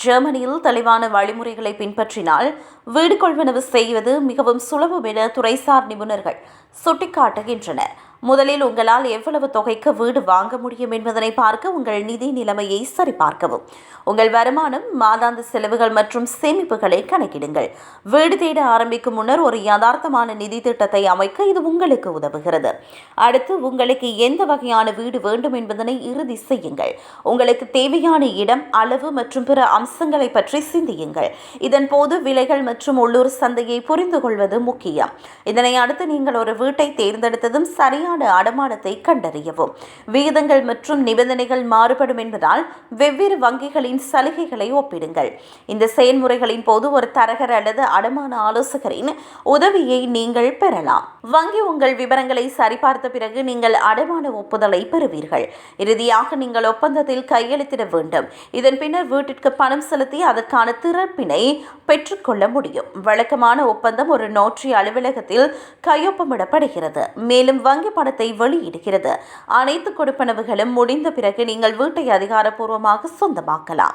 ஜெர்மனியில் தெளிவான வழிமுறைகளை பின்பற்றினால் வீடு கொள்வனவு செய்வது மிகவும் சுலபம் என துறைசார் நிபுணர்கள் சுட்டிக்காட்டுகின்றனர். முதலில் உங்களால் எவ்வளவு தொகைக்கு வீடு வாங்க முடியும் என்பதனை பார்க்க உங்கள் நிதி நிலைமையை சரிபார்க்கவும். உங்கள் வருமானம், மாதாந்த செலவுகள் மற்றும் சேமிப்புகளை கணக்கிடுங்கள். வீடு தேட ஆரம்பிக்கும் முன்னர் ஒரு யதார்த்தமான நிதி திட்டத்தை அமைக்க இது உங்களுக்கு உதவுகிறது. அடுத்து, உங்களுக்கு எந்த வகையான வீடு வேண்டும் என்பதனை இறுதி செய்யுங்கள். உங்களுக்கு தேவையான இடம், அளவு மற்றும் பிற அம்சங்களை பற்றி சிந்தியுங்கள். இதன் போது விலைகள் மற்றும் உள்ளூர் சந்தையை புரிந்து கொள்வது முக்கியம். இதனை அடுத்து நீங்கள் ஒரு வீட்டை தேர்ந்தெடுத்ததும் சரியான அடமானத்தை கண்டறியவும். விகிதங்கள் மற்றும் நிபந்தனைகள் மாறுபடும் என்பதால் வெவ்வேறு வங்கிகளின் சலுகைகளை ஒப்பிடுங்கள். இந்த செயல்முறைகளின் போது ஒரு தரகர் அல்லது அடமான ஆலோசகரின் உதவியை நீங்கள் பெறலாம். வங்கி உங்கள் விவரங்களை சரிபார்த்த பிறகு நீங்கள் அடமான ஒப்புதலை பெறுவீர்கள். இறுதியாக நீங்கள் ஒப்பந்தத்தில் கையெழுத்திட வேண்டும். இதன் பின்னர் வீட்டிற்கு பணம் செலுத்தி அதற்கான திறப்பினை பெற்றுக்கொள்ள முடியும். வழக்கமான ஒப்பந்தம் ஒரு நோட்டரி அலுவலகத்தில் கையொப்பமிடப்படுகிறது, மேலும் வங்கி பணத்தை வெளியிடுகிறது. அனைத்து கொடுப்பனவுகளும் முடிந்த பிறகு நீங்கள் வீட்டை அதிகாரப்பூர்வமாக சொந்தமாக்கலாம்.